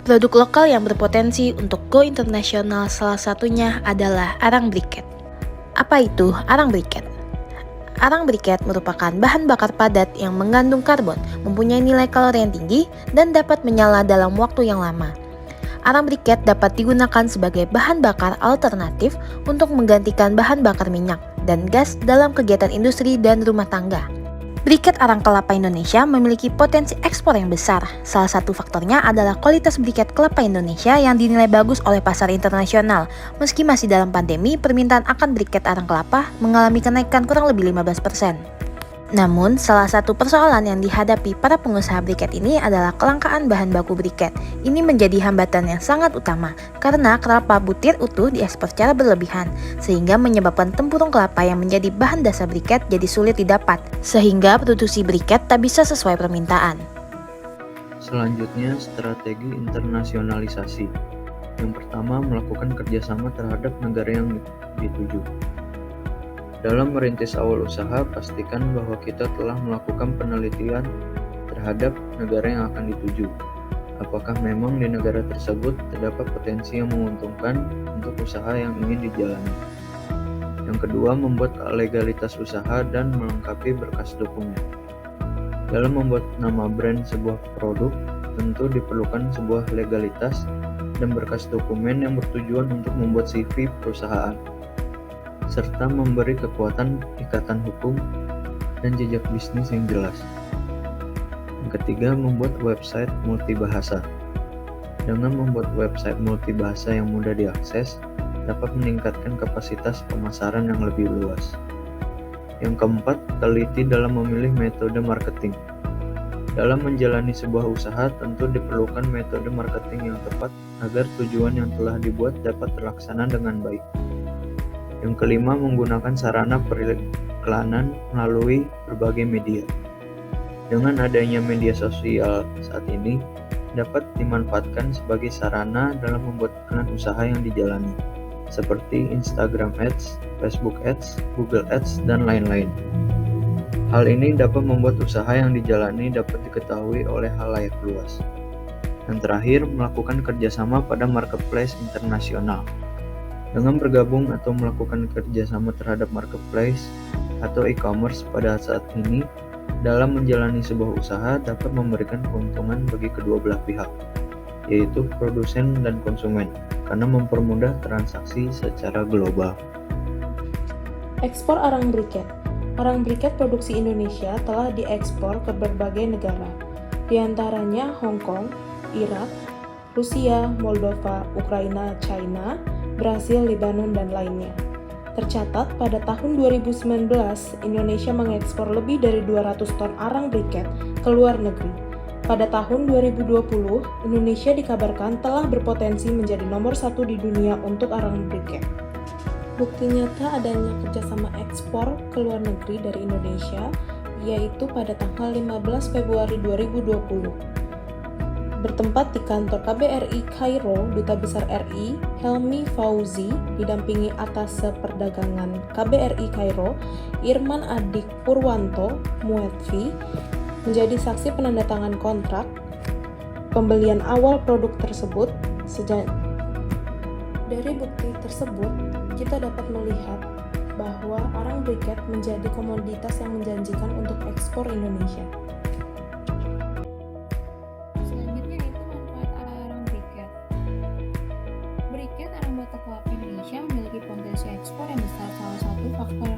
Produk lokal yang berpotensi untuk go internasional salah satunya adalah arang briket. Apa itu arang briket? Arang briket merupakan bahan bakar padat yang mengandung karbon, mempunyai nilai kalori yang tinggi, dan dapat menyala dalam waktu yang lama. Arang briket dapat digunakan sebagai bahan bakar alternatif untuk menggantikan bahan bakar minyak dan gas dalam kegiatan industri dan rumah tangga. Briket arang kelapa Indonesia memiliki potensi ekspor yang besar. Salah satu faktornya adalah kualitas briket kelapa Indonesia yang dinilai bagus oleh pasar internasional. Meski masih dalam pandemi, permintaan akan briket arang kelapa mengalami kenaikan kurang lebih 15%. Namun, salah satu persoalan yang dihadapi para pengusaha briket ini adalah kelangkaan bahan baku briket. Ini menjadi hambatan yang sangat utama karena kelapa butir utuh diekspor secara berlebihan, sehingga menyebabkan tempurung kelapa yang menjadi bahan dasar briket jadi sulit didapat, sehingga produksi briket tak bisa sesuai permintaan. Selanjutnya, strategi internasionalisasi. Yang pertama, melakukan kerjasama terhadap negara yang dituju. Dalam merintis awal usaha, pastikan bahwa kita telah melakukan penelitian terhadap negara yang akan dituju. Apakah memang di negara tersebut terdapat potensi yang menguntungkan untuk usaha yang ingin dijalani. Yang kedua, membuat legalitas usaha dan melengkapi berkas dokumen. Dalam membuat nama brand sebuah produk, tentu diperlukan sebuah legalitas dan berkas dokumen yang bertujuan untuk membuat CV perusahaan, serta memberi kekuatan ikatan hukum dan jejak bisnis yang jelas. Yang ketiga, membuat website multibahasa. Dengan membuat website multibahasa yang mudah diakses, dapat meningkatkan kapasitas pemasaran yang lebih luas. Yang keempat, teliti dalam memilih metode marketing. Dalam menjalani sebuah usaha, tentu diperlukan metode marketing yang tepat agar tujuan yang telah dibuat dapat terlaksana dengan baik. Yang kelima, menggunakan sarana periklanan melalui berbagai media. Dengan adanya media sosial saat ini, dapat dimanfaatkan sebagai sarana dalam membuat iklan usaha yang dijalani, seperti Instagram Ads, Facebook Ads, Google Ads, dan lain-lain. Hal ini dapat membuat usaha yang dijalani dapat diketahui oleh halayak luas. Yang terakhir, melakukan kerjasama pada marketplace internasional. Dengan bergabung atau melakukan kerjasama terhadap marketplace atau e-commerce pada saat ini, dalam menjalani sebuah usaha dapat memberikan keuntungan bagi kedua belah pihak, yaitu produsen dan konsumen, karena mempermudah transaksi secara global. Ekspor arang briket. Arang briket produksi Indonesia telah diekspor ke berbagai negara, di antaranya Hong Kong, Irak, Rusia, Moldova, Ukraina, China, Brasil, Lebanon, dan lainnya. Tercatat pada tahun 2019, Indonesia mengekspor lebih dari 200 ton arang briket ke luar negeri. Pada tahun 2020, Indonesia dikabarkan telah berpotensi menjadi nomor 1 di dunia untuk arang briket. Bukti nyata adanya kerjasama ekspor ke luar negeri dari Indonesia, yaitu pada tanggal 15 Februari 2020. Bertempat di kantor KBRI Kairo, Duta Besar RI, Helmi Fauzi, didampingi Atase Perdagangan KBRI Kairo, Irman Adik Purwanto, Muetfi, menjadi saksi penandatangan kontrak pembelian awal produk tersebut. Dari bukti tersebut, kita dapat melihat bahwa arang briket menjadi komoditas yang menjanjikan untuk ekspor Indonesia. Memiliki potensi ekspor yang besar. Salah satu faktor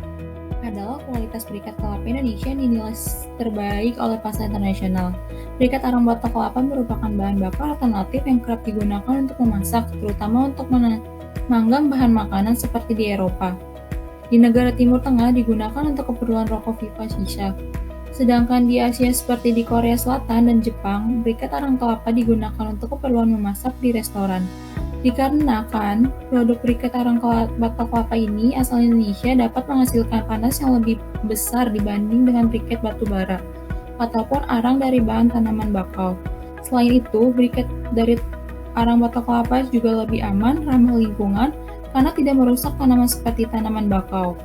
adalah kualitas briket kelapa Indonesia yang dinilai terbaik oleh pasar internasional. Briket arang batok kelapa merupakan bahan bakar alternatif yang kerap digunakan untuk memasak, terutama untuk memanggang bahan makanan seperti di Eropa. Di negara Timur Tengah digunakan untuk keperluan rokok pipa shisha. Sedangkan di Asia seperti di Korea Selatan dan Jepang, briket arang kelapa digunakan untuk keperluan memasak di restoran. Dikarenakan produk briket arang batok kelapa ini asal Indonesia dapat menghasilkan panas yang lebih besar dibanding dengan briket batu bara ataupun arang dari bahan tanaman bakau. Selain itu, briket dari arang batok kelapa juga lebih aman, ramah lingkungan karena tidak merusak tanaman seperti tanaman bakau,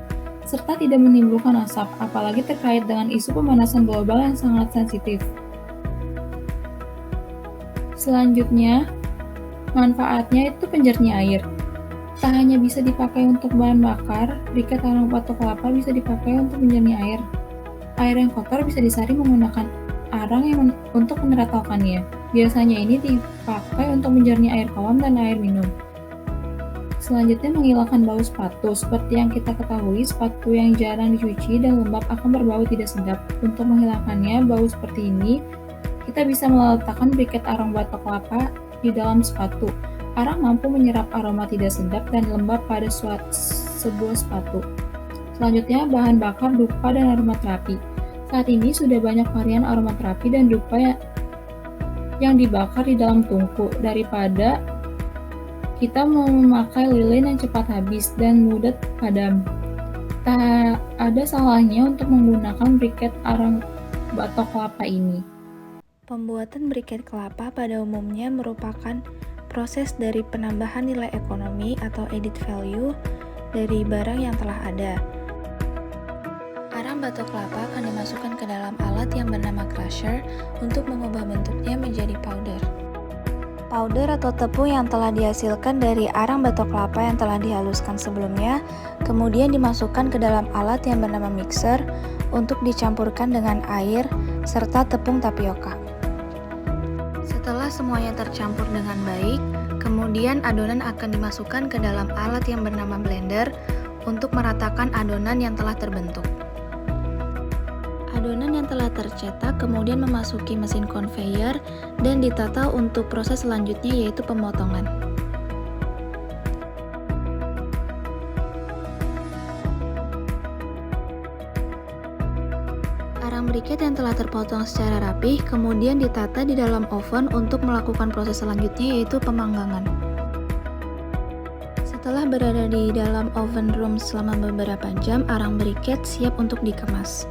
serta tidak menimbulkan asap, apalagi terkait dengan isu pemanasan global yang sangat sensitif. Selanjutnya, Manfaatnya itu penjernih air. Tak hanya bisa dipakai untuk bahan bakar, briket arang batok kelapa bisa dipakai untuk penjernih air. Air yang kotor bisa disaring menggunakan arang untuk menetralkannya. Biasanya ini dipakai untuk menjernih air kolam dan air minum. Selanjutnya, menghilangkan bau sepatu. Seperti yang kita ketahui, sepatu yang jarang dicuci dan lembab akan berbau tidak sedap. Untuk menghilangkannya bau seperti ini, kita bisa meletakkan briket arang batok kelapa di dalam sepatu. Arang mampu menyerap aroma tidak sedap dan lembab pada sebuah sepatu. Selanjutnya, bahan bakar dupa dan aromaterapi. Saat ini sudah banyak varian aromaterapi dan dupa yang dibakar di dalam tungku daripada kita memakai lilin yang cepat habis dan mudah padam. Tak ada salahnya untuk menggunakan briket arang batok kelapa ini. Pembuatan briket kelapa pada umumnya merupakan proses dari penambahan nilai ekonomi atau added value dari barang yang telah ada. Arang batok kelapa akan dimasukkan ke dalam alat yang bernama crusher untuk mengubah bentuknya menjadi powder. Powder atau tepung yang telah dihasilkan dari arang batok kelapa yang telah dihaluskan sebelumnya, kemudian dimasukkan ke dalam alat yang bernama mixer untuk dicampurkan dengan air serta tepung tapioka. Setelah semuanya tercampur dengan baik, kemudian adonan akan dimasukkan ke dalam alat yang bernama blender untuk meratakan adonan yang telah terbentuk. Adonan yang telah tercetak kemudian memasuki mesin conveyor dan ditata untuk proses selanjutnya, yaitu pemotongan. Arang briket yang telah terpotong secara rapih kemudian ditata di dalam oven untuk melakukan proses selanjutnya, yaitu pemanggangan. Setelah berada di dalam oven room selama beberapa jam, arang briket siap untuk dikemas.